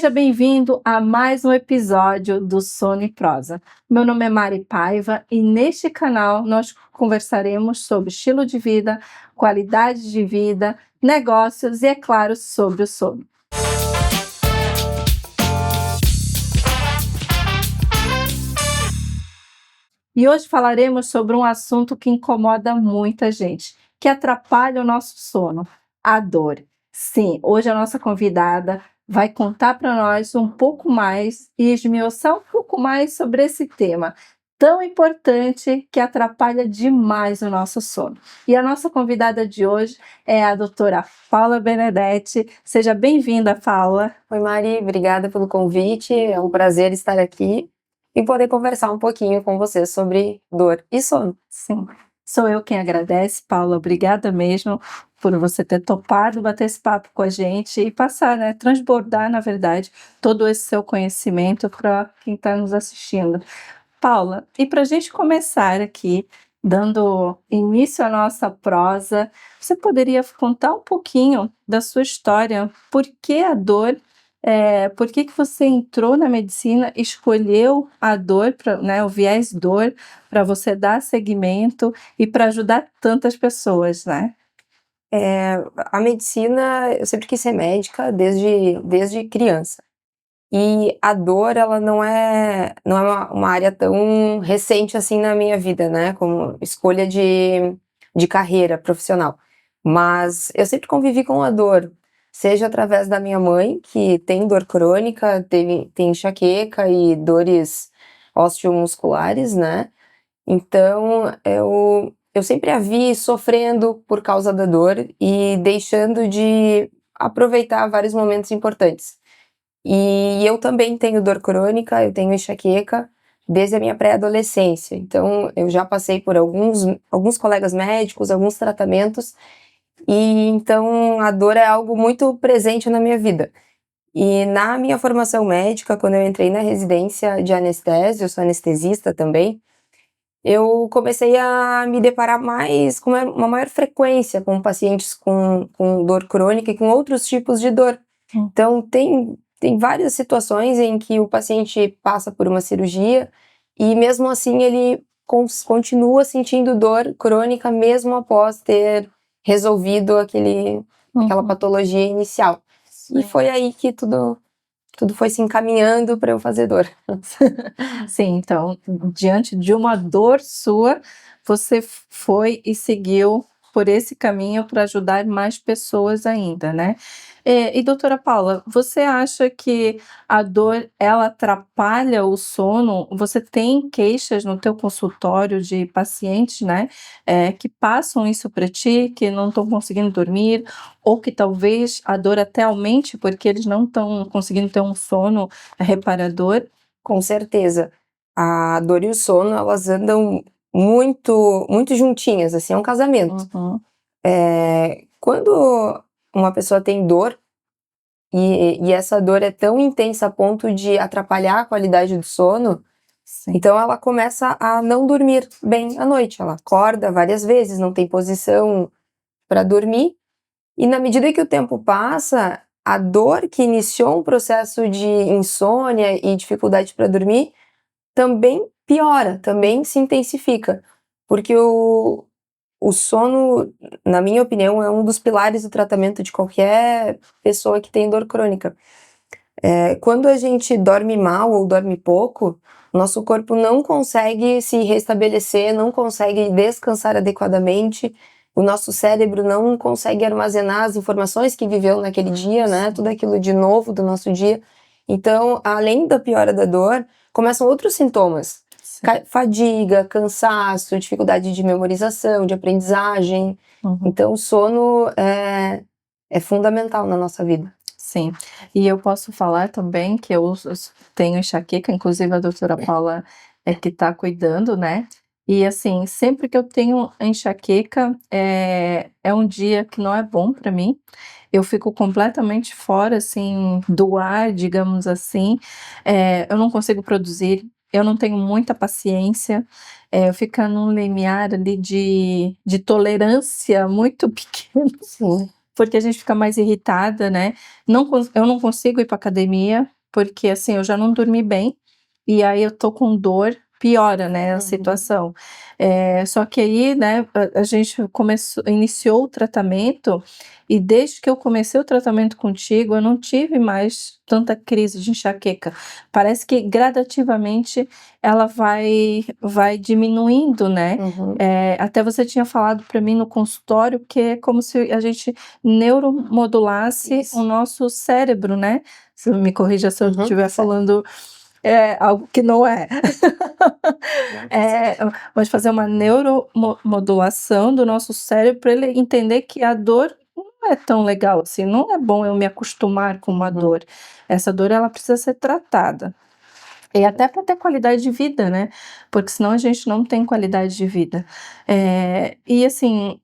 Seja bem-vindo a mais um episódio do Sono e Prosa. Meu nome é Mari Paiva e neste canal nós conversaremos sobre estilo de vida, qualidade de vida, negócios e, é claro, sobre o sono. E hoje falaremos sobre um assunto que incomoda muita gente, que atrapalha o nosso sono, a dor. Sim, hoje a nossa convidada vai contar para nós um pouco mais e esmiuçar um pouco mais sobre esse tema tão importante que atrapalha demais o nosso sono. E a nossa convidada de hoje é a doutora Paula Benedetti. Seja bem-vinda, Paula. Oi, Mari, obrigada pelo convite. É um prazer estar aqui e poder conversar um pouquinho com você sobre dor e sono. Sim, sou eu quem agradece, Paula. Obrigada mesmo por você ter topado bater esse papo com a gente e passar, né, transbordar, na verdade, todo esse seu conhecimento para quem está nos assistindo. Paula, e para a gente começar aqui, dando início à nossa prosa, você poderia contar um pouquinho da sua história? Por que a dor? Por que você entrou na medicina, escolheu a dor, né, o viés dor, para você dar seguimento e para ajudar tantas pessoas, né? A medicina, eu sempre quis ser médica desde criança. E a dor, ela não é uma área tão recente assim na minha vida, né? Como escolha de carreira profissional. Mas eu sempre convivi com a dor, seja através da minha mãe, que tem dor crônica, tem enxaqueca e dores osteomusculares, né? Então, eu sempre a vi sofrendo por causa da dor e deixando de aproveitar vários momentos importantes. E eu também tenho dor crônica, eu tenho enxaqueca desde a minha pré-adolescência. Então, eu já passei por alguns colegas médicos, alguns tratamentos, e então a dor é algo muito presente na minha vida. E na minha formação médica, quando eu entrei na residência de anestesia, eu sou anestesista também, eu comecei a me deparar mais com uma maior frequência com pacientes com dor crônica e com outros tipos de dor. Então, tem várias situações em que o paciente passa por uma cirurgia e mesmo assim ele continua sentindo dor crônica mesmo após ter resolvido aquela patologia inicial. E foi aí que tudo foi se encaminhando para eu fazer dor. Sim, então, diante de uma dor sua, você foi e seguiu por esse caminho para ajudar mais pessoas ainda, né? E doutora Paula, você acha que a dor, ela atrapalha o sono? Você tem queixas no teu consultório de pacientes, né, que passam isso para ti, que não estão conseguindo dormir, ou que talvez a dor até aumente porque eles não estão conseguindo ter um sono reparador? Com certeza. A dor e o sono, elas andam muito, muito juntinhas, assim, é um casamento. Uhum. Quando uma pessoa tem dor, e essa dor é tão intensa a ponto de atrapalhar a qualidade do sono, Sim. então ela começa a não dormir bem à noite. Ela acorda várias vezes, não tem posição para dormir, e na medida que o tempo passa, a dor que iniciou um processo de insônia e dificuldade para dormir também piora, também se intensifica, porque o sono, na minha opinião, é um dos pilares do tratamento de qualquer pessoa que tem dor crônica. Quando a gente dorme mal ou dorme pouco, nosso corpo não consegue se restabelecer, não consegue descansar adequadamente, o nosso cérebro não consegue armazenar as informações que viveu naquele dia, né? Tudo aquilo de novo do nosso dia. Então, além da piora da dor, começam outros sintomas. Fadiga, cansaço, dificuldade de memorização, de aprendizagem. Uhum. Então, o sono é fundamental na nossa vida. Sim, e eu posso falar também que eu tenho enxaqueca, inclusive a doutora Paula é que está cuidando, né? E assim, sempre que eu tenho enxaqueca, é um dia que não é bom para mim. Eu fico completamente fora, assim, do ar, digamos assim. Eu não consigo produzir, eu não tenho muita paciência. Eu fico num limiar ali de tolerância muito pequeno. Sim. porque a gente fica mais irritada, né. Eu não consigo ir para academia, porque, assim, eu já não dormi bem, e aí eu tô com dor, piora, né, a Uhum. situação. Só que aí, né, a gente iniciou o tratamento, e desde que eu comecei o tratamento contigo, eu não tive mais tanta crise de enxaqueca. Parece que gradativamente ela vai diminuindo, né. Uhum. Até você tinha falado para mim no consultório que é como se a gente neuromodulasse o Isso. nosso cérebro, né. Você me corrija se eu Uhum, tá estiver certo. falando, algo que não é. Não, tá certo. Mas fazer uma neuromodulação do nosso cérebro para ele entender que a dor não é tão legal assim, não é bom eu me acostumar com uma Uhum. dor. Essa dor ela precisa ser tratada. E até para ter qualidade de vida, né, porque senão a gente não tem qualidade de vida. E assim,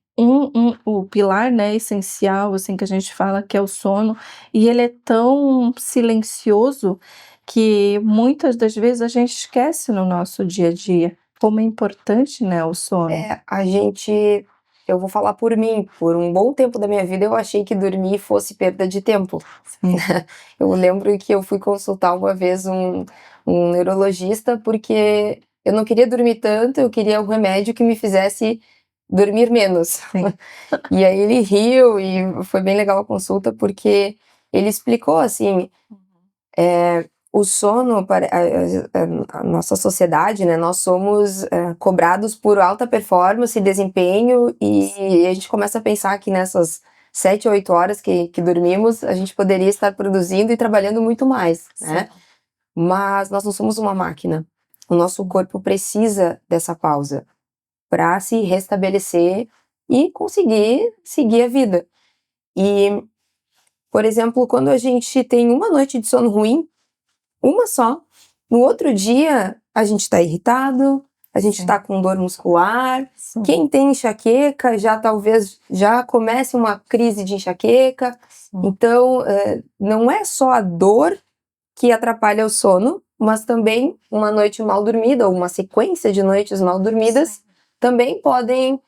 o pilar, né, essencial, assim, que a gente fala que é o sono, e ele é tão silencioso que muitas das vezes a gente esquece no nosso dia a dia, como é importante, né, o sono. A gente eu vou falar por mim, por um bom tempo da minha vida eu achei que dormir fosse perda de tempo. Sim, Eu lembro que eu fui consultar uma vez um neurologista, porque eu não queria dormir tanto, eu queria um remédio que me fizesse dormir menos. sim. E aí ele riu e foi bem legal a consulta, porque ele explicou assim, o sono para a nossa sociedade, né, nós somos, cobrados por alta performance e desempenho, e a gente começa a pensar que nessas 7 ou 8 horas que dormimos, a gente poderia estar produzindo e trabalhando muito mais, Sim, né. Mas nós não somos uma máquina. O nosso corpo precisa dessa pausa para se restabelecer e conseguir seguir a vida. E, por exemplo, quando a gente tem uma noite de sono ruim, uma só, no outro dia a gente tá irritado, a gente sim, tá com dor muscular. sim, Quem tem enxaqueca já talvez já comece uma crise de enxaqueca. sim, Então, não é só a dor que atrapalha o sono, mas também uma noite mal dormida ou uma sequência de noites mal dormidas também podem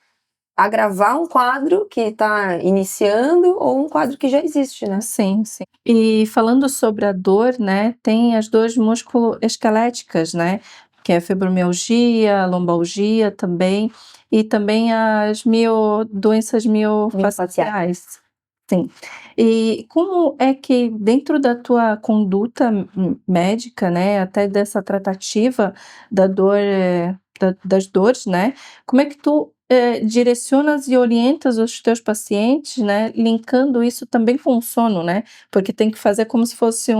agravar um quadro que está iniciando ou um quadro que já existe, né. sim, sim. E falando sobre a dor, né, tem as dores musculoesqueléticas, né, que é a fibromialgia, a lombalgia também, e também as doenças Miofasciais. miofaciais. Sim. E como é que dentro da tua conduta médica, né, até dessa tratativa da dor, das dores, né, como é que tu, direcionas e orientas os teus pacientes, né, linkando isso também com o sono, né, porque tem que fazer como se fosse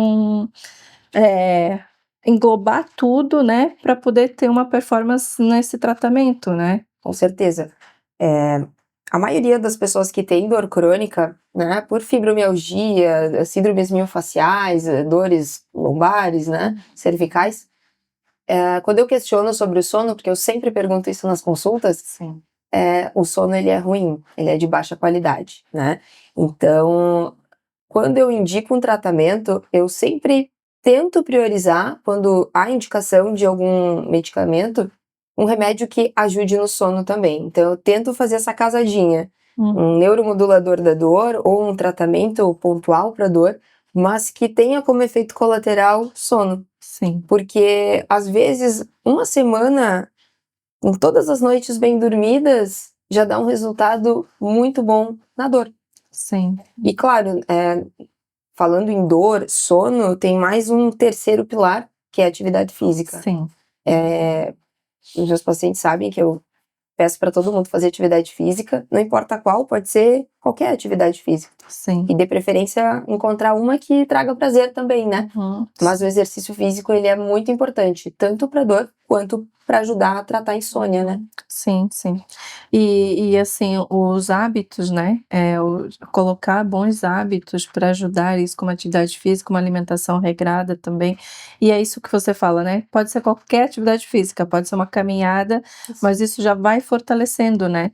eh, englobar tudo, né, para poder ter uma performance nesse tratamento, né. Com certeza. Eh, a maioria das pessoas que têm dor crônica, né, por fibromialgia, síndromes miofaciais, dores lombares, né, cervicais, quando eu questiono sobre o sono, porque eu sempre pergunto isso nas consultas, Sim. o sono ele é ruim, ele é de baixa qualidade, né. Então, quando eu indico um tratamento, eu sempre tento priorizar, quando há indicação de algum medicamento, um remédio que ajude no sono também. Então eu tento fazer essa casadinha, Hum, um neuromodulador da dor ou um tratamento pontual para dor, mas que tenha como efeito colateral sono. sim, Porque às vezes uma semana com todas as noites bem dormidas já dá um resultado muito bom na dor. sim, E claro, falando em dor, sono, tem mais um terceiro pilar, que é a atividade física. sim, Os meus pacientes sabem que eu peço para todo mundo fazer atividade física, não importa qual, pode ser qualquer atividade física. sim. E de preferência encontrar uma que traga prazer também, né? Uhum. Mas o exercício físico ele é muito importante, tanto para dor quanto para ajudar a tratar a insônia, né? Sim, sim. Assim, os hábitos, né, colocar bons hábitos para ajudar isso, como atividade física, uma alimentação regrada também, e é isso que você fala, né, pode ser qualquer atividade física, pode ser uma caminhada, mas isso já vai fortalecendo, né,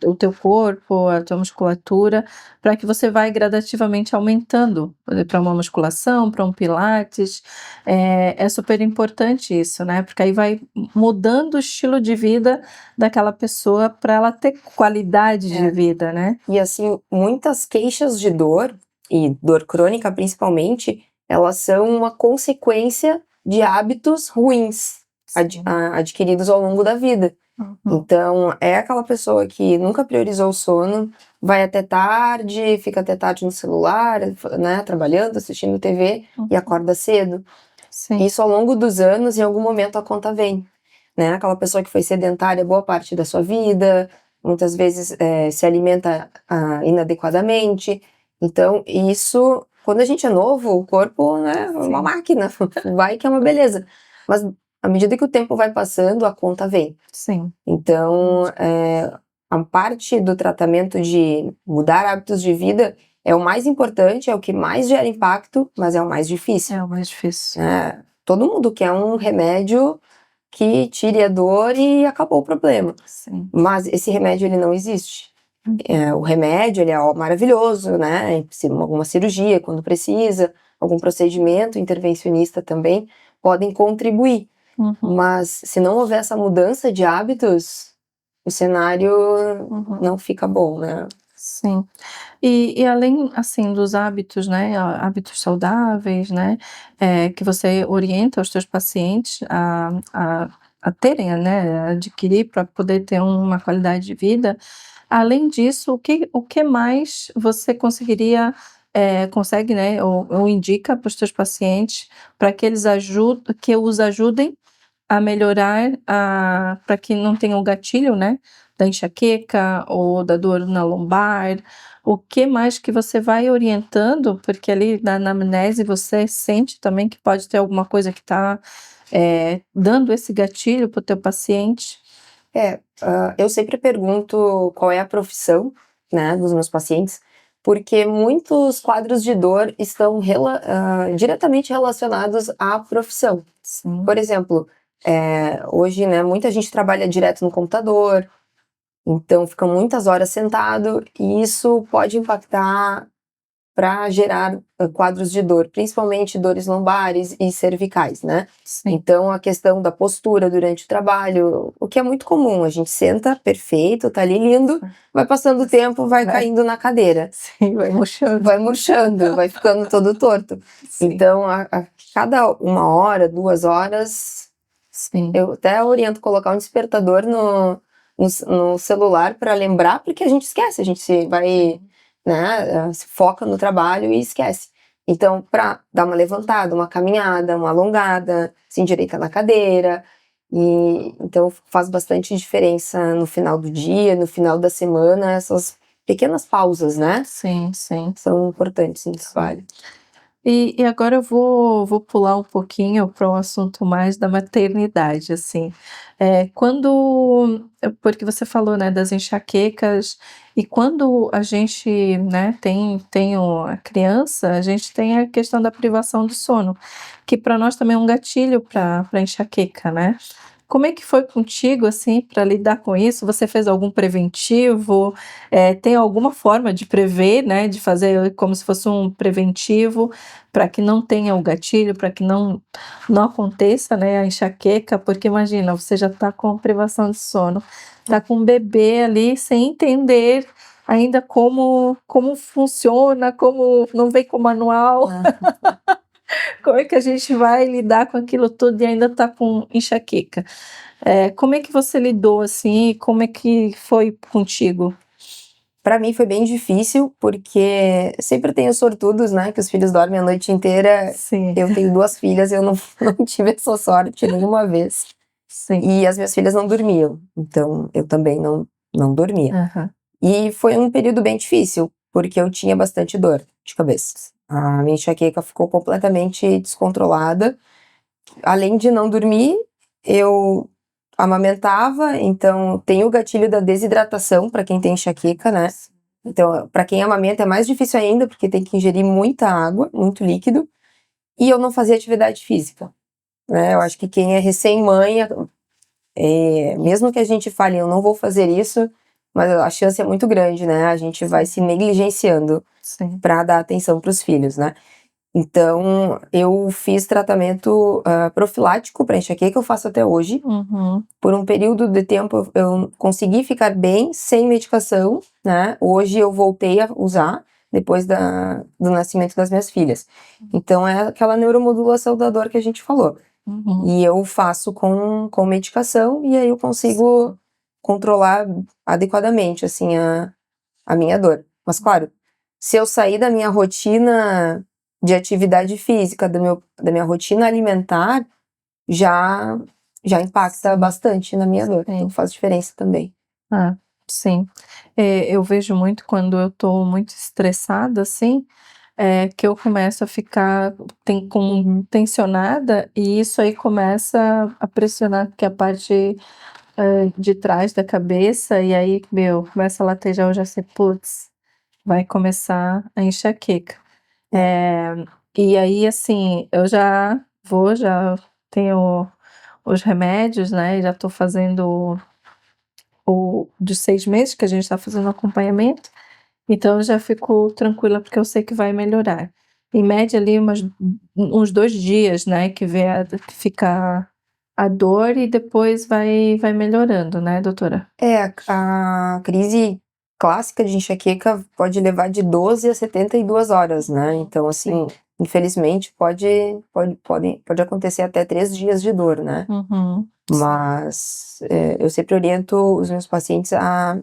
o teu corpo, a tua musculatura, para que você vai gradativamente aumentando, para uma musculação, para um pilates, é super importante isso, né, porque aí vai mudando o estilo de vida daquela pessoa para ela ter qualidade de vida, né. E assim, muitas queixas de dor, e dor crônica principalmente, elas são uma consequência de hábitos ruins adquiridos ao longo da vida. Uhum. Então, é aquela pessoa que nunca priorizou o sono, vai até tarde, fica até tarde no celular, né, trabalhando, assistindo TV e acorda cedo. Sim. Isso ao longo dos anos, em algum momento a conta vem, né? Aquela pessoa que foi sedentária boa parte da sua vida, muitas vezes se alimenta inadequadamente. Então, isso, quando a gente é novo, o corpo, né, é uma máquina, vai que é uma beleza. Mas à medida que o tempo vai passando, a conta vem. Sim. Então, a parte do tratamento de mudar hábitos de vida é o mais importante, é o que mais gera impacto, mas é o mais difícil. É o mais difícil. Todo mundo quer um remédio que tire a dor e acabou o problema. Sim. Mas esse remédio, ele não existe. O remédio, ele é maravilhoso, né? Alguma cirurgia, quando precisa, algum procedimento intervencionista também, podem contribuir. Mas se não houver essa mudança de hábitos, o cenário não fica bom, né? Sim. E além, assim, dos hábitos, né, hábitos saudáveis, né, que você orienta os teus pacientes a terem, né, adquirir para poder ter uma qualidade de vida, além disso, o que mais você consegue, né, ou indica para os teus pacientes para que que os ajudem a melhorar, para que não tenha o gatilho, né, da enxaqueca ou da dor na lombar. O que mais que você vai orientando, porque ali na anamnese você sente também que pode ter alguma coisa que está dando esse gatilho para o teu paciente. Eu sempre pergunto qual é a profissão, né, dos meus pacientes, porque muitos quadros de dor estão diretamente relacionados à profissão. Sim. Por exemplo, hoje, né, muita gente trabalha direto no computador, então fica muitas horas sentado e isso pode impactar para gerar quadros de dor, principalmente dores lombares e cervicais, né? Sim. Então, a questão da postura durante o trabalho, o que é muito comum, a gente senta perfeito, tá ali lindo, vai passando o tempo, vai caindo na cadeira. Sim, vai murchando. Vai murchando, vai ficando todo torto. Sim. Então, a cada 1 hora, 2 horas, Sim. eu até oriento colocar um despertador no celular para lembrar, porque a gente esquece, a gente vai, né, se foca no trabalho e esquece. Então, para dar uma levantada, uma caminhada, uma alongada, se endireita na cadeira, e então faz bastante diferença no final do dia, no final da semana, essas pequenas pausas, né, Sim, sim. são importantes no trabalho. E agora eu vou pular um pouquinho para um assunto mais da maternidade, assim. Porque você falou, né, das enxaquecas, e quando a gente, né, tem a criança, a gente tem a questão da privação do sono, que para nós também é um gatilho para enxaqueca, né. Como é que foi contigo, assim, para lidar com isso? Você fez algum preventivo? Tem alguma forma de prever, né, de fazer como se fosse um preventivo, para que não tenha o gatilho, para que não aconteça, né, a enxaqueca? Porque imagina, você já está com privação de sono, está com um bebê ali sem entender ainda como funciona, como não vem com manual. Como é que a gente vai lidar com aquilo tudo e ainda tá com enxaqueca? Como é que você lidou, assim, e como é que foi contigo? Para mim foi bem difícil, porque sempre tem os sortudos, né, que os filhos dormem a noite inteira. Sim, Eu tenho 2 filhas, eu não não tive essa sorte nenhuma vez. sim. E as minhas filhas não dormiam, então eu também não dormia. Aham. E foi um período bem difícil, porque eu tinha bastante dor de cabeça. A minha enxaqueca ficou completamente descontrolada. Além de não dormir, eu amamentava, então tem o gatilho da desidratação para quem tem enxaqueca, né. Então, para quem amamenta é mais difícil ainda, porque tem que ingerir muita água, muito líquido, e eu não fazia atividade física, né. Eu acho que quem é recém-mãe, mesmo que a gente fale: "Eu não vou fazer isso", mas a chance é muito grande, né? A gente vai se negligenciando Sim. para dar atenção para os filhos, né? Então, eu fiz tratamento profilático para enxaqueca, que eu faço até hoje. Uhum. Por um período de tempo eu consegui ficar bem sem medicação, né? Hoje eu voltei a usar depois do nascimento das minhas filhas. Então é aquela neuromodulação da dor que a gente falou. Uhum. E eu faço com medicação e aí eu consigo controlar adequadamente, assim, a minha dor. Mas claro, se eu sair da minha rotina de atividade física, da minha rotina alimentar, já impacta Sim. bastante na minha dor. Então Sim. faz diferença também. Ah, sim. Eu vejo muito quando eu tô muito estressada, assim, que eu começo a ficar tensionada e isso aí começa a pressionar que a parte, de trás da cabeça e aí, meu, começa a latejar, eu já sei: "Puts, vai começar a enxaqueca". E aí, assim, eu já tenho os remédios, né, e já tô fazendo o de 6 meses que a gente tá fazendo acompanhamento, então eu já fico tranquila, porque eu sei que vai melhorar. Em média ali uns 2 dias, né, que fica a dor e depois vai melhorando, né, doutora? A crise clássica de enxaqueca pode levar de 12 a 72 horas, né? Então, assim, Sim. infelizmente pode acontecer até 3 dias de dor, né? Uhum. Mas eu sempre oriento os meus pacientes a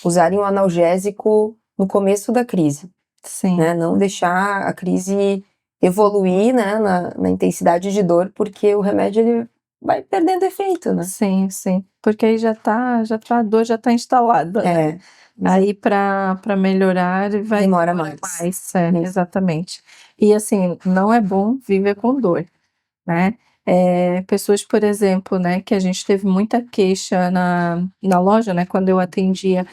usarem o analgésico no começo da crise, Sim. né? Não deixar a crise evoluir, né, na intensidade de dor, porque o remédio ele vai perdendo efeito, né? Sim, sim. Porque aí a dor já tá instalada, né. É, Aí para melhorar vai demora demorar mais. mais, Isso. exatamente. E assim, não é bom viver com dor, né. Pessoas, por exemplo, né, que a gente teve muita queixa na loja, né, quando eu atendia,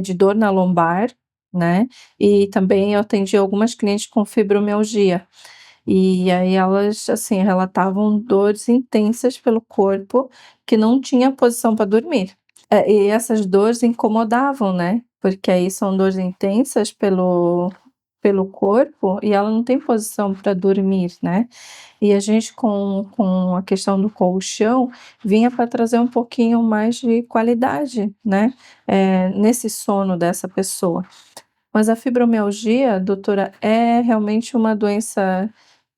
de dor na lombar, né, e também eu atendi algumas clientes com fibromialgia. E aí elas, assim, relatavam dores intensas pelo corpo, que não tinha posição para dormir. E essas dores incomodavam, né, porque aí são dores intensas pelo corpo e ela não tem posição para dormir, né. E a gente com a questão do colchão, vinha para trazer um pouquinho mais de qualidade, né, nesse sono dessa pessoa. Mas a fibromialgia, doutora, é realmente uma doença,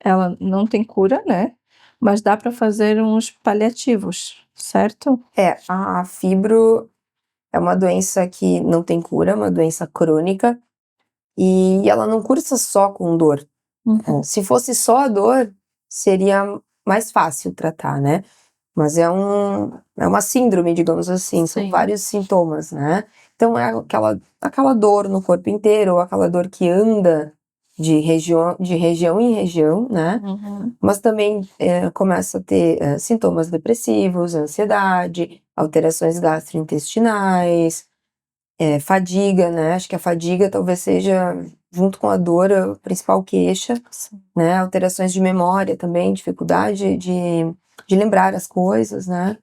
ela não tem cura, né, mas dá para fazer uns paliativos, certo? A fibro é uma doença que não tem cura, é uma doença crônica, e ela não cursa só com dor. Uhum. Se fosse só a dor, seria mais fácil tratar, né? Mas é uma síndrome, digamos assim, são Sim. vários sintomas, né? Então é aquela dor no corpo inteiro, ou aquela dor que anda de região em região, né? Uhum. Mas também começa a ter sintomas depressivos, ansiedade, alterações gastrointestinais, fadiga, né? Acho que a fadiga talvez seja, junto com a dor, a principal queixa, Sim. né? Alterações de memória também, dificuldade de lembrar as coisas, né?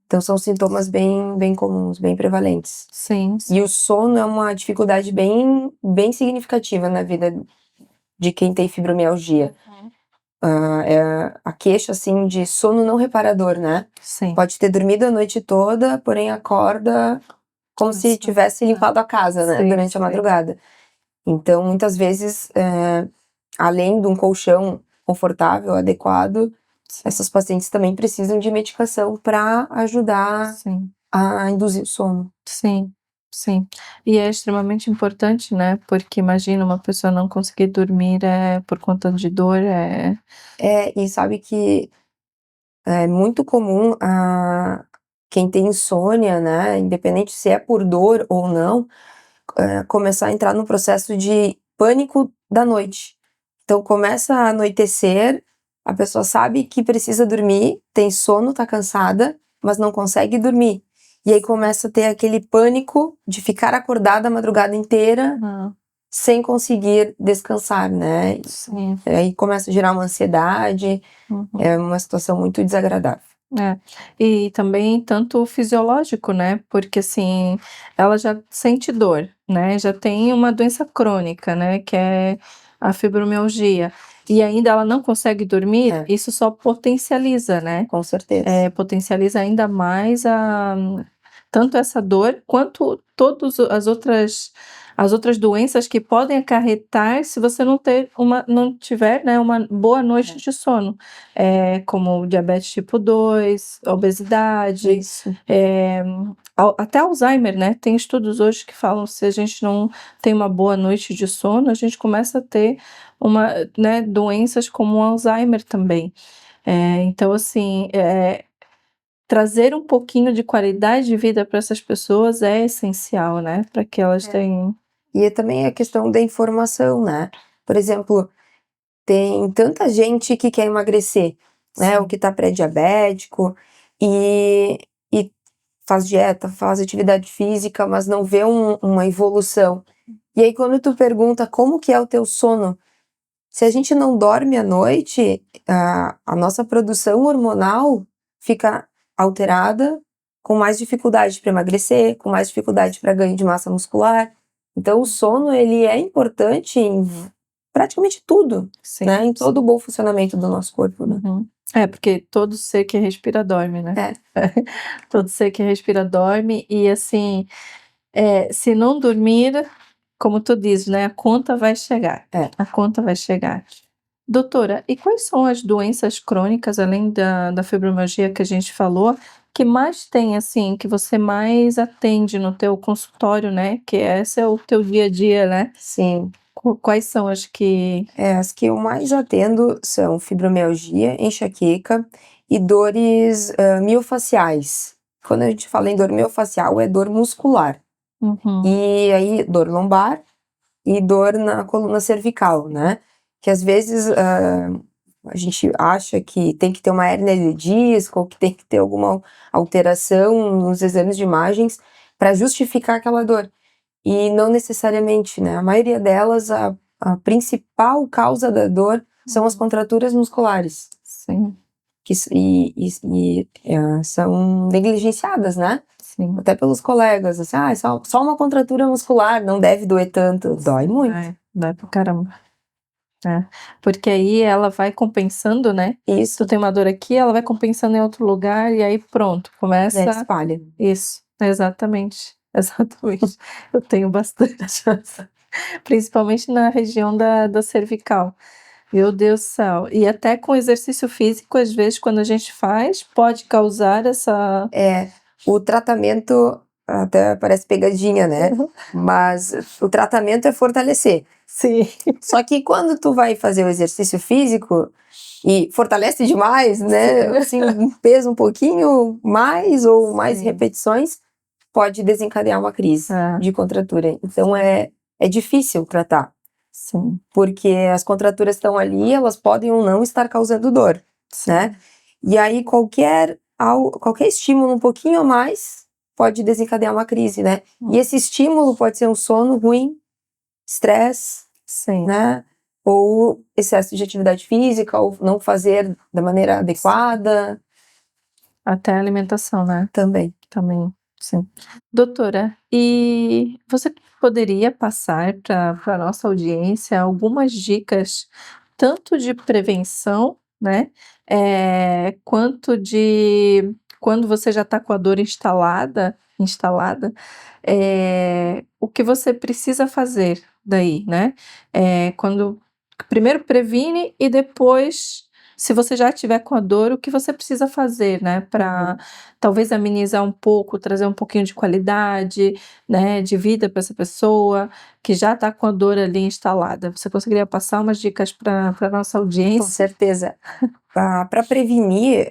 Então são sintomas bem comuns, bem prevalentes. Sim, E sim. o sono é uma dificuldade bem significativa na vida de quem tem fibromialgia. Uhum. A queixa, assim, de sono não reparador, né? Sim. Pode ter dormido a noite toda, porém acorda como se tivesse limpado a casa, né? Sim, Durante a sim. madrugada. Então, muitas vezes, além de um colchão confortável, adequado, Sim. essas pacientes também precisam de medicação para ajudar Sim. a induzir o sono. Sim, sim. E é extremamente importante, né, porque imagina uma pessoa não conseguir dormir, por conta de dor, E sabe que é muito comum quem tem insônia, né, independente se é por dor ou não, começar a entrar no processo de pânico da noite. Então começa a anoitecer, a pessoa sabe que precisa dormir, tem sono, tá cansada, mas não consegue dormir. E aí começa a ter aquele pânico de ficar acordada a madrugada inteira Ah, sem conseguir descansar, né? sim. Aí começa a gerar uma ansiedade, Uhum. é uma situação muito desagradável. É. E também tanto fisiológico, né, porque, assim, ela já sente dor, né, já tem uma doença crônica, né, que é a fibromialgia, e ainda ela não consegue dormir, É, isso só potencializa, né, com certeza. potencializa ainda mais tanto essa dor quanto todos as outras doenças que podem acarretar se você não tiver, né, uma boa noite É. de sono, como diabetes tipo 2, obesidade, Isso. até Alzheimer, né, tem estudos hoje que falam se a gente não tem uma boa noite de sono, a gente começa a ter né, doenças como o Alzheimer também. Então assim, trazer um pouquinho de qualidade de vida para essas pessoas é essencial, né, para que elas É. tenham. E também a questão da informação, né. Por exemplo, tem tanta gente que quer emagrecer, né, ou Sim. que tá pré-diabético, e faz dieta, faz atividade física, mas não vê uma evolução. E aí quando tu pergunta: "Como que é o teu sono?", se a gente não dorme à noite, a nossa produção hormonal fica alterada, com mais dificuldade para emagrecer, com mais dificuldade para ganho de massa muscular. Então o sono ele é importante em praticamente tudo, Sim, né, em todo o sim. bom funcionamento do nosso corpo, né. Uhum. É, porque todo ser que respira dorme, né. É, Todo ser que respira dorme e, assim, se não dormir, como tu diz, né, a conta vai chegar, é. a conta vai chegar. Doutora, e quais são as doenças crônicas, além da fibromialgia que a gente falou, que mais tem, assim, que você mais atende no teu consultório, né, que esse é o teu dia a dia, né? Sim. Quais são as que. As que eu mais atendo são fibromialgia, enxaqueca e dores, miofaciais. Quando a gente fala em dor miofacial, é dor muscular. Uhum, E aí, dor lombar e dor na coluna cervical, né? Que às vezes a gente acha que tem que ter uma hérnia de disco ou que tem que ter alguma alteração nos exames de imagens para justificar aquela dor. E não necessariamente, né? A maioria delas, a principal causa da dor são as uhum. contraturas musculares, Sim, são negligenciadas, né? sim. Até pelos colegas, assim, é só uma contratura muscular, não deve doer tanto. Dói muito. Dói pra caramba. É, porque aí ela vai compensando, né, tu Isso, tem uma dor aqui, ela vai compensando em outro lugar e aí pronto, né, começa espalha. isso, exatamente, exatamente. Eu tenho bastante, principalmente na região da cervical. Meu Deus do céu. E até com exercício físico, às vezes, quando a gente faz, pode causar essa. É, o tratamento, até parece pegadinha, né? Mas o tratamento é fortalecer. Sim, Só que quando tu vai fazer o exercício físico e fortalece demais, né? Assim, um peso um pouquinho mais ou mais sim. repetições, pode desencadear uma crise É, de contratura. Então é difícil tratar, sim, porque as contraturas estão ali, elas podem ou não estar causando dor, sim. né? E aí qualquer estímulo um pouquinho a mais pode desencadear uma crise, né? E esse estímulo pode ser um sono ruim, estresse, Sim, né? Ou excesso de atividade física, ou não fazer da maneira adequada até a alimentação, né? também. Também, sim. Doutora, e você poderia passar para a nossa audiência algumas dicas, tanto de prevenção, né, quanto de quando você já está com a dor instalada, o que você precisa fazer daí, né? Quando primeiro previne e depois, se você já estiver com a dor, o que você precisa fazer, né, para talvez amenizar um pouco, trazer um pouquinho de qualidade, né, de vida para essa pessoa que já está com a dor ali instalada. Você conseguiria passar umas dicas para nossa Com audiência? certeza. Para prevenir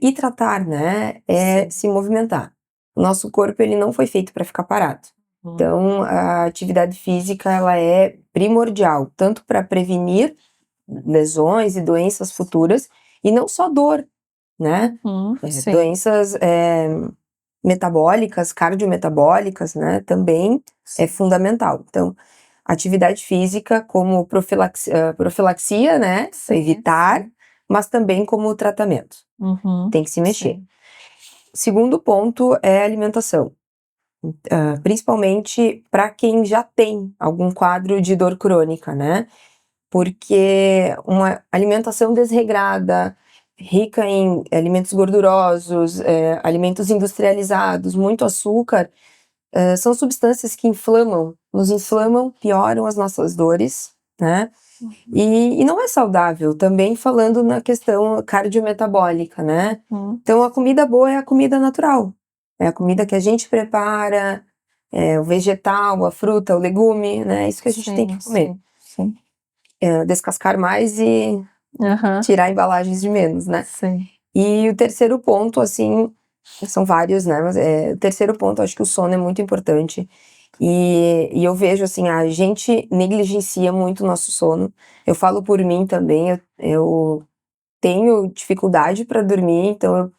e tratar, né, é Sim. se movimentar. O nosso corpo ele não foi feito para ficar parado. Uhum. Então, a atividade física ela é primordial, tanto para prevenir lesões e doenças futuras, e não só dor, né? Uhum. Sim, Doenças metabólicas, cardiometabólicas, né, também é sim, fundamental. Então, atividade física como profilaxia, né, sim, evitar, sim. mas também como tratamento. Tem que se mexer. Sim. Segundo ponto é a alimentação. Principalmente para quem já tem algum quadro de dor crônica, né? Porque uma alimentação desregrada, rica em alimentos gordurosos, alimentos industrializados, muito açúcar, são substâncias que nos inflamam, pioram as nossas dores, né? E não é saudável, também falando na questão cardiometabólica, né? Então a comida boa é a comida natural, é a comida que a gente prepara, o vegetal, a fruta, o legume, né? Isso que a gente tem que comer. Sim. Descascar mais e tirar embalagens de menos, né? Sim. E o terceiro ponto, assim, são vários, né? Mas o terceiro ponto, acho que o sono é muito importante. E eu vejo, assim, a gente negligencia muito o nosso sono. Eu falo por mim também, eu tenho dificuldade para dormir, então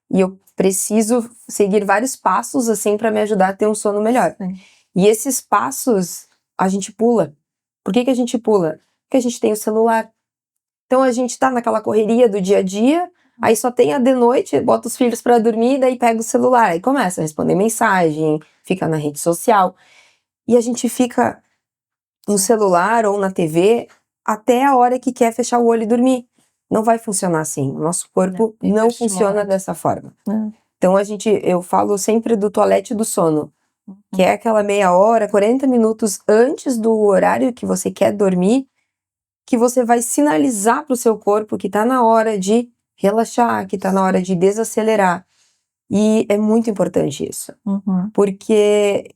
eu preciso seguir vários passos, assim, para me ajudar a ter um sono melhor. Sim. E esses passos a gente pula. Por que a gente pula? Porque a gente tem o celular. Então a gente tá naquela correria do dia a dia, aí só tem a de noite, bota os filhos para dormir, daí pega o celular, aí começa a responder mensagem, fica na rede social. E a gente fica no celular ou na TV até a hora que quer fechar o olho e dormir. Não vai funcionar assim. O nosso corpo não funciona dessa forma. Então eu falo sempre do toalete do sono, que é aquela meia hora, 40 minutos antes do horário que você quer dormir, que você vai sinalizar para o seu corpo que tá na hora de relaxar, que tá na hora de desacelerar. E é muito importante isso. Porque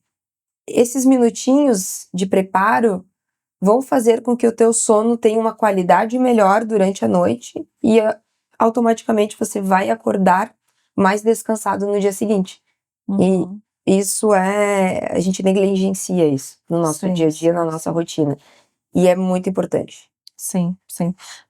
esses minutinhos de preparo vão fazer com que o teu sono tenha uma qualidade melhor durante a noite e automaticamente você vai acordar mais descansado no dia seguinte. E isso a gente negligencia isso no nosso dia a dia, na nossa rotina. E é muito importante. Sim.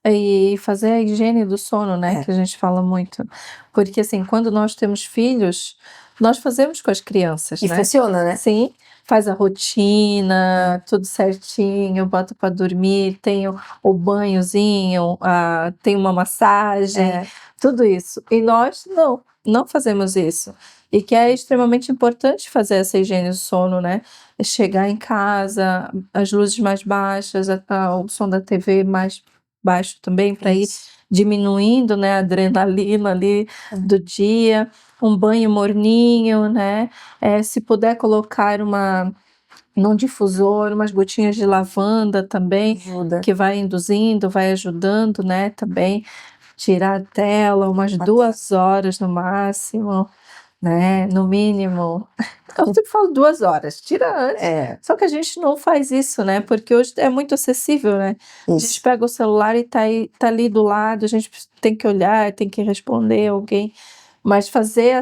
E fazer a higiene do sono, né, que a gente fala muito. Porque, assim, quando nós temos filhos, nós fazemos com as crianças, E né? funciona, né? Sim, faz a rotina, tudo certinho, bota para dormir, tem o banhozinho, tem uma massagem, tudo isso. E nós não fazemos isso. E que é extremamente importante fazer essa higiene do sono, né? Chegar em casa, as luzes mais baixas, o som da TV mais baixo também, para ir diminuindo, né, a adrenalina ali do dia, um banho morninho, né? Se puder colocar num difusor, umas gotinhas de lavanda também, que vai induzindo, vai ajudando, né, também. Tirar a tela, umas 2 horas no máximo, né, no mínimo. Eu sempre falo 2 horas, tira antes. Só que a gente não faz isso, né, porque hoje é muito acessível, né. A gente pega o celular e tá ali do lado, a gente tem que olhar, tem que responder alguém, mas fazer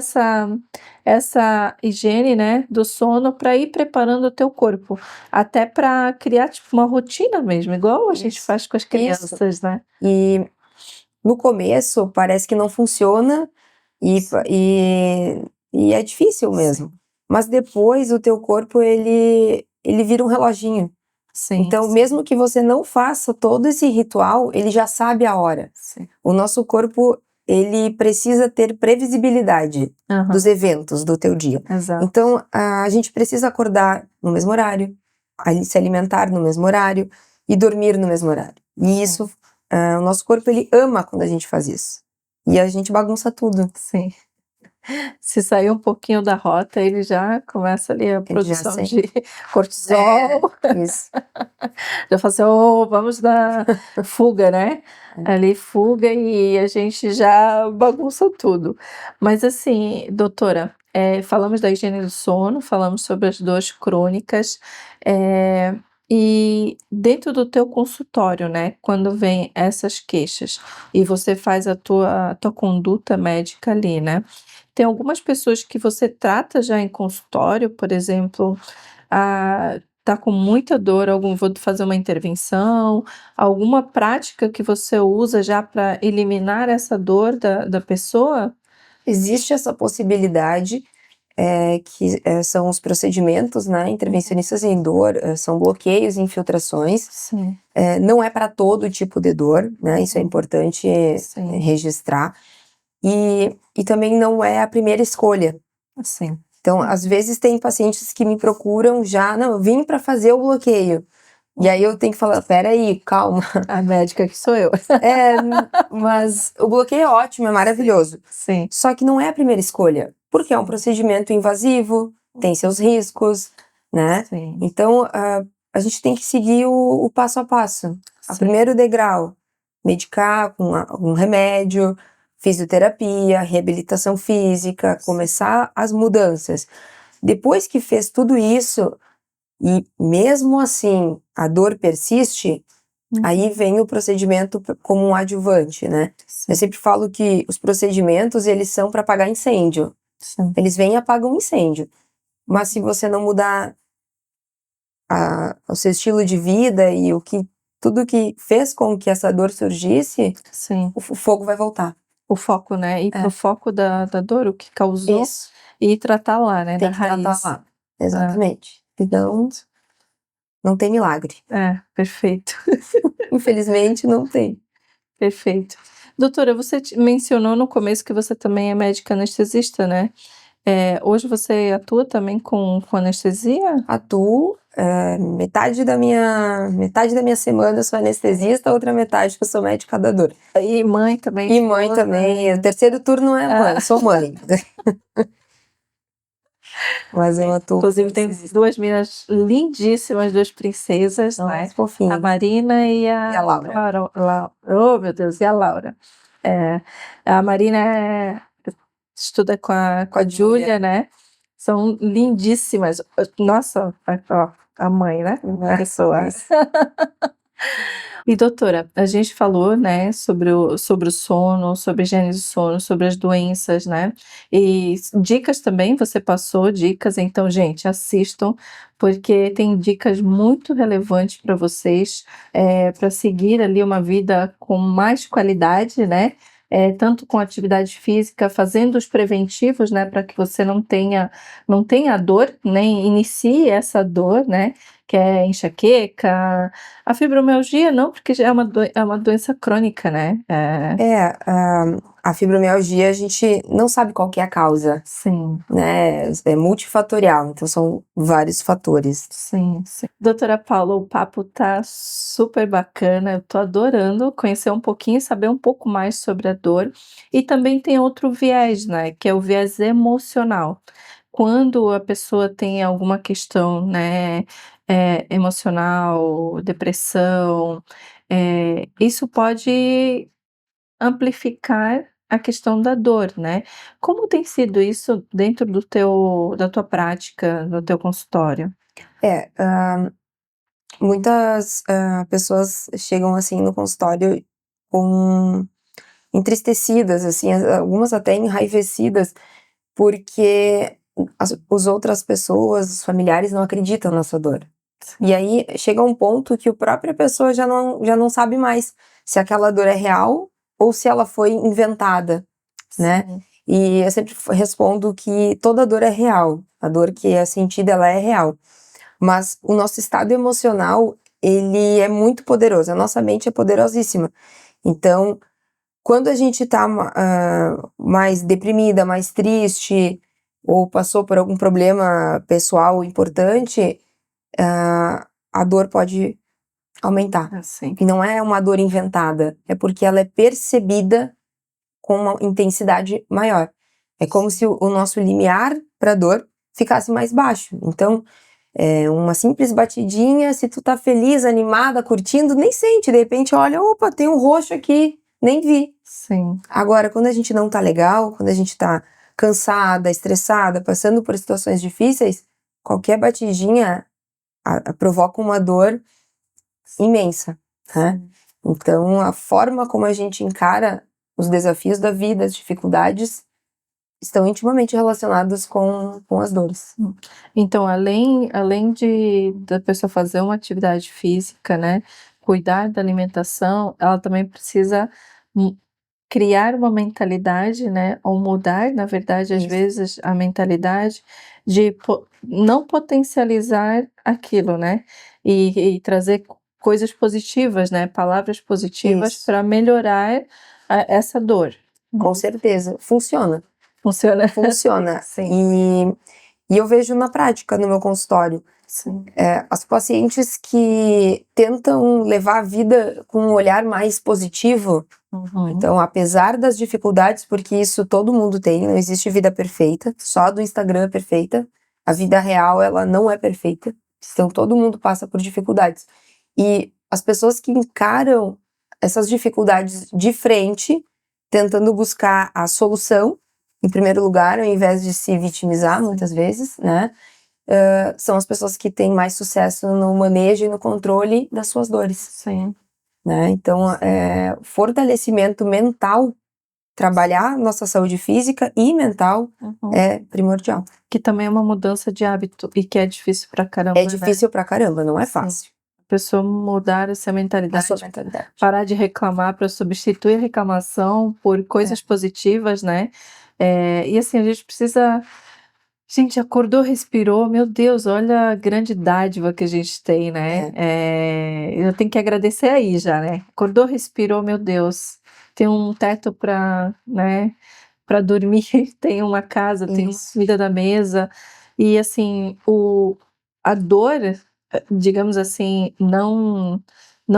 essa higiene, né, do sono para ir preparando o teu corpo, até para criar, tipo, uma rotina mesmo, igual a gente faz com as crianças, né. E no começo parece que não funciona e é difícil mesmo. Mas depois o teu corpo ele vira um reloginho. Então, mesmo que você não faça todo esse ritual, ele já sabe a hora. O nosso corpo, ele precisa ter previsibilidade dos eventos do teu dia. Exato. Então, a gente precisa acordar no mesmo horário, se alimentar no mesmo horário e dormir no mesmo horário. E isso, o nosso corpo, ele ama quando a gente faz isso. E a gente bagunça tudo. Sim. Se sair um pouquinho da rota, ele já começa ali a produção de cortisol. Isso. Já fala assim, vamos dar fuga, né? Ali fuga e a gente já bagunça tudo. Mas assim, doutora, falamos da higiene do sono, falamos sobre as dores crônicas, e dentro do teu consultório, né, quando vem essas queixas e você faz a tua conduta médica ali, né, tem algumas pessoas que você trata já em consultório, por exemplo, tá com muita dor, vou fazer uma intervenção, alguma prática que você usa já para eliminar essa dor da pessoa? Existe essa possibilidade. são os procedimentos, né, intervencionistas em dor, são bloqueios e infiltrações. Sim, Não é para todo tipo de dor, né, isso é importante sim, registrar. E também não é a primeira escolha. sim. Então, às vezes tem pacientes que me procuram já, não, eu vim para fazer o bloqueio. E aí eu tenho que falar, peraí, calma. A médica que sou eu. Mas o bloqueio é ótimo, é maravilhoso. Sim, Só que não é a primeira escolha, porque é um procedimento invasivo, tem seus riscos, né? sim, Então, a gente tem que seguir o passo a passo. O sim, primeiro degrau, medicar com um remédio, fisioterapia, reabilitação física, começar as mudanças. Depois que fez tudo isso, e mesmo assim a dor persiste, aí vem o procedimento como um adjuvante, né? Eu sempre falo que os procedimentos, eles são para apagar incêndio. sim. Eles vêm e apagam incêndio. Mas se você não mudar o seu estilo de vida e tudo que fez com que essa dor surgisse, Sim. o fogo vai voltar. O foco, né? Ir pro foco da dor, o que causou, Isso. e tratar lá, né? Tem Da que tratar raiz. lá. Exatamente. Então, não tem milagre. Perfeito. Infelizmente, não tem. Perfeito. Doutora, você mencionou no começo que você também é médica anestesista, né? Hoje você atua também com anestesia? Atuo, metade da minha semana eu sou anestesista, a outra metade que eu sou médica da dor. E mãe também? E mãe também, o terceiro turno é mãe, sou mãe. Mas eu atuo. Inclusive tem duas meninas lindíssimas, duas princesas, né? A Fofinhas. Marina e a Laura. Oh, meu Deus, e a Laura. A Marina estuda com a Júlia, né? São lindíssimas. Nossa, ó, a mãe, né? A pessoa. E doutora, a gente falou, né, sobre o sono, sobre a higiene do sono, sobre as doenças, né? E dicas também, você passou dicas, então, gente, assistam, porque tem dicas muito relevantes para vocês, para seguir ali uma vida com mais qualidade, né? Tanto com atividade física, fazendo os preventivos, né, para que você não tenha dor, nem inicie essa dor, né? Que é enxaqueca, a fibromialgia não, porque já é uma doença crônica, né? A fibromialgia a gente não sabe qual que é a causa, Sim, né? É multifatorial, então são vários fatores. sim, sim. Doutora Paula, o papo tá super bacana, eu tô adorando conhecer um pouquinho, saber um pouco mais sobre a dor. E também tem outro viés, né, que é o viés emocional. Quando a pessoa tem alguma questão, né, emocional, depressão, isso pode amplificar a questão da dor, né. Como tem sido isso dentro da tua prática, no teu consultório? Muitas pessoas chegam assim no consultório com entristecidas, assim, algumas até enraivecidas, porque as outras pessoas, os familiares não acreditam na sua dor. E aí chega um ponto que a própria pessoa já não sabe mais se aquela dor é real ou se ela foi inventada, né? Sim. E eu sempre respondo que toda dor é real, a dor que é sentida ela é real, mas o nosso estado emocional ele é muito poderoso, a nossa mente é poderosíssima. Então, quando a gente tá mais deprimida, mais triste, ou passou por algum problema pessoal importante, a dor pode aumentar. Assim. E não é uma dor inventada, é porque ela é percebida com uma intensidade maior. É como se o nosso limiar para dor ficasse mais baixo. Então, uma simples batidinha, se tu tá feliz, animada, curtindo, nem sente, de repente olha, opa, tem um roxo aqui, nem vi. Sim. Agora, quando a gente não tá legal, quando a gente tá cansada, estressada, passando por situações difíceis, qualquer batidinha provoca uma dor imensa, né? Então, a forma como a gente encara os desafios da vida, as dificuldades, estão intimamente relacionadas com as dores. Então, além da pessoa fazer uma atividade física, né, cuidar da alimentação, ela também precisa criar uma mentalidade, né, ou mudar, na verdade, às Isso. vezes, a mentalidade de não potencializar aquilo, né, e trazer coisas positivas, né, palavras positivas Isso. para melhorar essa dor. Com certeza, funciona. Funciona? Funciona. Sim. E eu vejo na prática, no meu consultório, Sim. as pacientes que tentam levar a vida com um olhar mais positivo, então, apesar das dificuldades, porque isso todo mundo tem, não existe vida perfeita, só a do Instagram é perfeita, a vida real, ela não é perfeita, então todo mundo passa por dificuldades. E as pessoas que encaram essas dificuldades de frente, tentando buscar a solução, em primeiro lugar, ao invés de se vitimizar, muitas vezes, né? São as pessoas que têm mais sucesso no manejo e no controle das suas dores. Sim. Né? Então, fortalecimento mental, trabalhar nossa saúde física e mental é primordial. Que também é uma mudança de hábito e que é difícil pra caramba, É difícil pra caramba, não é Sim. fácil. A pessoa mudar essa A mentalidade, sua mentalidade. parar de reclamar para substituir a reclamação por coisas positivas, né? E assim, a gente precisa. Gente, acordou, respirou, meu Deus, olha a grande dádiva que a gente tem, né? Eu tenho que agradecer aí já, né? Acordou, respirou, meu Deus, tem um teto para, né, para dormir, tem uma casa, tem uma Isso. comida na mesa, e assim, a dor, digamos assim, não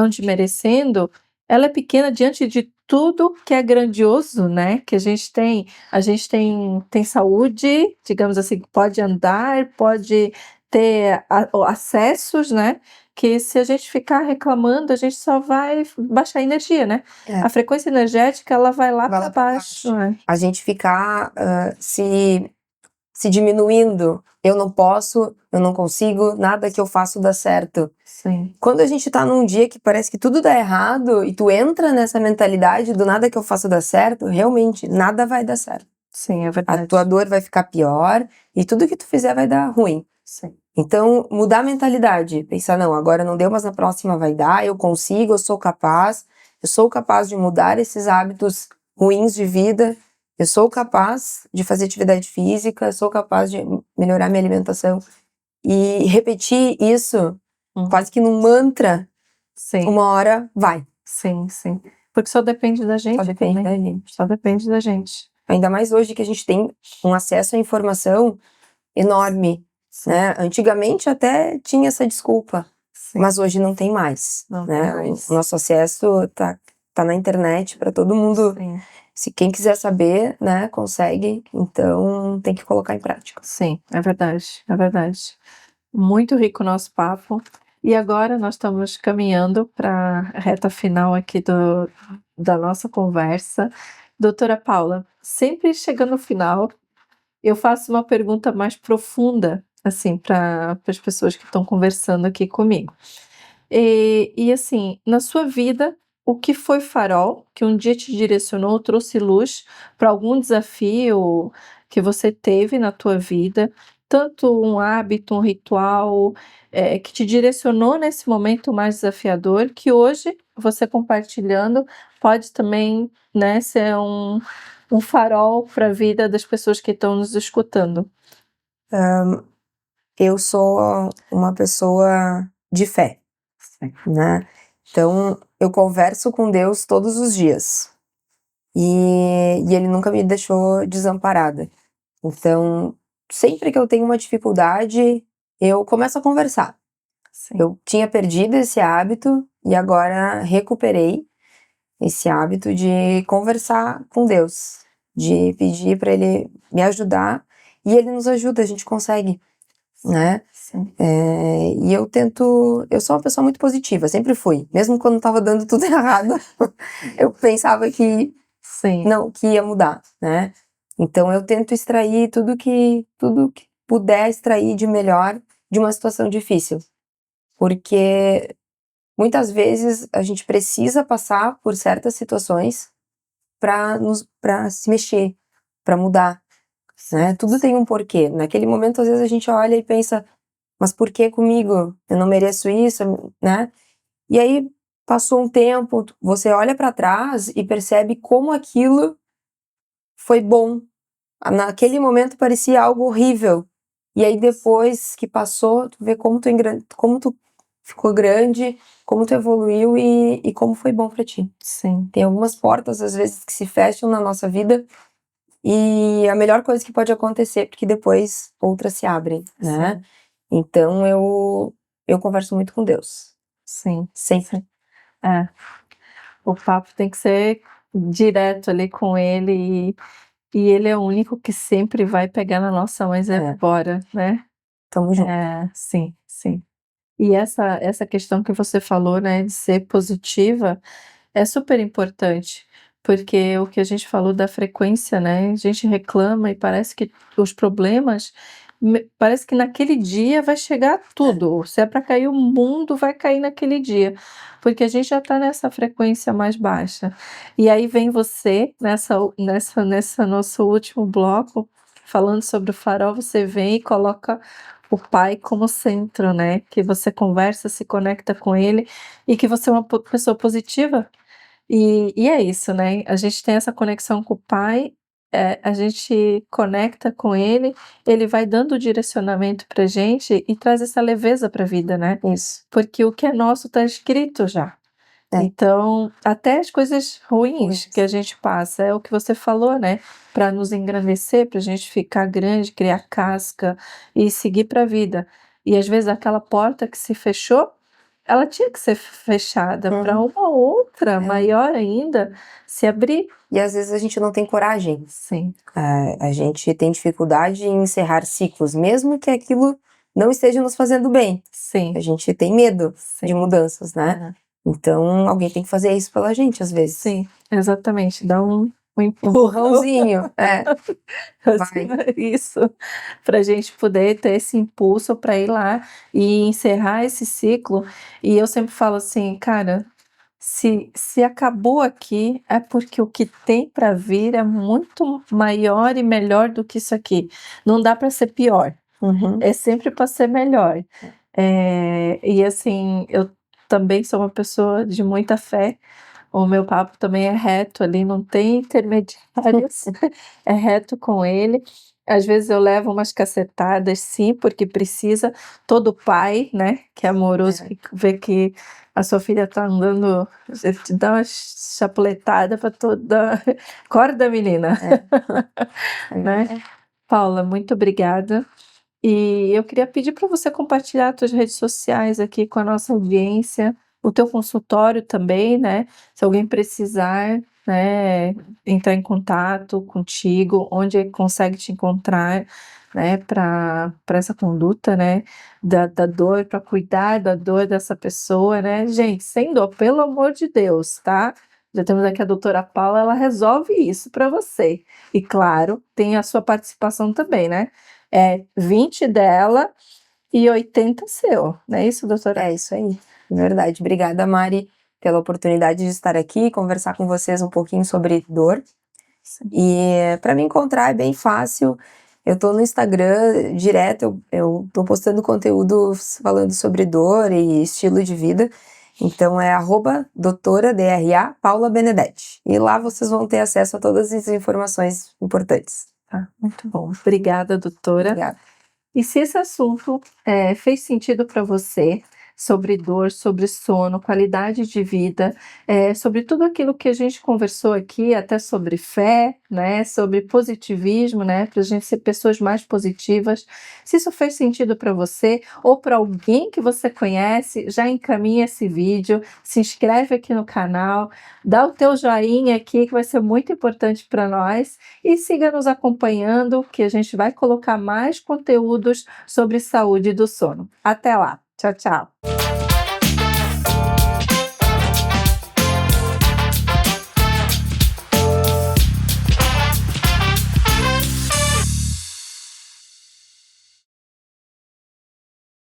desmerecendo, ela é pequena diante de tudo que é grandioso, né? Que a gente tem saúde, digamos assim, pode andar, pode ter acessos, né? Que se a gente ficar reclamando, a gente só vai baixar a energia, né? A frequência energética, ela vai lá para baixo, né? A gente ficar se diminuindo, eu não posso, eu não consigo, nada que eu faço dá certo. Sim. Quando a gente tá num dia que parece que tudo dá errado e tu entra nessa mentalidade do nada que eu faço dá certo, realmente nada vai dar certo. Sim, é A verdade. tua dor vai ficar pior e tudo que tu fizer vai dar ruim. Sim. Então, mudar a mentalidade, pensar, não, agora não deu, mas na próxima vai dar, eu consigo, eu sou capaz de mudar esses hábitos ruins de vida, eu sou capaz de fazer atividade física, eu sou capaz de melhorar minha alimentação. E repetir isso quase que num mantra, Sim. uma hora vai. Sim, sim. Porque só depende da gente. Só depende também. da gente. Só depende da gente. Ainda mais hoje que a gente tem um acesso à informação enorme, né? Antigamente até tinha essa desculpa, mas hoje não tem mais, Não né? tem mais. O nosso acesso tá na internet para todo mundo. Sim. Se quem quiser saber, né, consegue, então tem que colocar em prática. Sim, é verdade, é verdade. Muito rico o nosso papo. E agora nós estamos caminhando para a reta final aqui da nossa conversa. Doutora Paula, sempre chegando no final, eu faço uma pergunta mais profunda, assim, para as pessoas que estão conversando aqui comigo. E assim, na sua vida, o que foi farol que um dia te direcionou, trouxe luz para algum desafio que você teve na tua vida, tanto um hábito, um ritual, que te direcionou nesse momento mais desafiador, que hoje você compartilhando pode também, né, ser um farol para a vida das pessoas que estão nos escutando. Eu sou uma pessoa de fé, né? Então eu converso com Deus todos os dias e Ele nunca me deixou desamparada. Então sempre que eu tenho uma dificuldade, eu começo a conversar. Sim. Eu tinha perdido esse hábito e agora recuperei esse hábito de conversar com Deus, de pedir para Ele me ajudar e Ele nos ajuda, a gente consegue, né? Sim. E eu sou uma pessoa muito positiva, sempre fui, mesmo quando estava dando tudo errado, eu pensava que Sim. não, que ia mudar, né? Então eu tento extrair tudo que puder extrair de melhor de uma situação difícil, porque muitas vezes a gente precisa passar por certas situações para se mexer, para mudar, né? Tudo tem um porquê. Naquele momento, às vezes a gente olha e pensa, mas por que comigo? Eu não mereço isso, né? E aí passou um tempo, você olha para trás e percebe como aquilo foi bom. Naquele momento parecia algo horrível. E aí depois que passou, tu vê como tu ficou grande, como tu evoluiu e como foi bom para ti. Sim. Tem algumas portas, às vezes, que se fecham na nossa vida e a melhor coisa que pode acontecer é porque depois outras se abrem, né? Sim. Então eu converso muito com Deus. Sim. Sempre. Sim. É. O papo tem que ser direto ali com ele e ele é o único que sempre vai pegar na nossa mão e dizer: "Bora", né? Tamo junto. Sim, sim. E essa questão que você falou, né, de ser positiva, é super importante, porque o que a gente falou da frequência, né, a gente reclama e parece que os problemas, parece que naquele dia vai chegar tudo, se é para cair o mundo, vai cair naquele dia, porque a gente já está nessa frequência mais baixa. E aí vem você, nessa nosso último bloco, falando sobre o farol, você vem e coloca o pai como centro, né, que você conversa, se conecta com ele e que você é uma pessoa positiva. E é isso, né, a gente tem essa conexão com o pai, a gente conecta com ele, ele vai dando direcionamento pra gente e traz essa leveza pra vida, né, Isso. porque o que é nosso tá escrito já. É. Então, até as coisas ruins que a gente passa, é o que você falou, né, para nos engrandecer, pra gente ficar grande, criar casca e seguir pra vida. E às vezes aquela porta que se fechou, ela tinha que ser fechada para uma outra maior ainda se abrir. E às vezes a gente não tem coragem. Sim, A gente tem dificuldade em encerrar ciclos, mesmo que aquilo não esteja nos fazendo bem. sim, A gente tem medo de sim. mudanças, né? Aham. Então alguém tem que fazer isso pela gente às vezes. Sim, exatamente, dá um empurrão. Empurrãozinho. Assim, Vai. isso, para a gente poder ter esse impulso para ir lá e encerrar esse ciclo. E eu sempre falo assim: "Cara, se acabou aqui, é porque o que tem para vir é muito maior e melhor do que isso aqui. Não dá para ser pior, é sempre para ser melhor". E assim, eu também sou uma pessoa de muita fé, o meu papo também é reto ali, não tem intermediários, é reto com ele. Às vezes eu levo umas cacetadas, sim, porque precisa. Todo pai, né, que é amoroso, que vê que a sua filha tá andando, ele te dá uma chapuletada para toda acorda menina, né. Paula, muito obrigada. E eu queria pedir para você compartilhar suas redes sociais aqui com a nossa audiência, o teu consultório também, né, se alguém precisar, né, entrar em contato contigo, onde consegue te encontrar, né, para essa conduta, né, da dor, para cuidar da dor dessa pessoa, né. Gente, sem dor, pelo amor de Deus, tá. Já temos aqui a doutora Paula, ela resolve isso para você. E claro, tem a sua participação também, né. 20 dela e 80 seu, não é isso, doutora? É isso aí, verdade. Obrigada, Mari, pela oportunidade de estar aqui e conversar com vocês um pouquinho sobre dor. Sim. E para me encontrar é bem fácil. Eu tô no Instagram direto, eu tô postando conteúdos falando sobre dor e estilo de vida. Então é @doutora DRA Paula Benedetti. E lá vocês vão ter acesso a todas as informações importantes. Tá, muito bom. Obrigada, doutora. Obrigada. E se esse assunto fez sentido para você, sobre dor, sobre sono, qualidade de vida, sobre tudo aquilo que a gente conversou aqui, até sobre fé, né, sobre positivismo, né, para a gente ser pessoas mais positivas. Se isso fez sentido para você ou para alguém que você conhece, já encaminha esse vídeo, se inscreve aqui no canal, dá o teu joinha aqui que vai ser muito importante para nós e siga nos acompanhando que a gente vai colocar mais conteúdos sobre saúde do sono. Até lá. Tchau, tchau.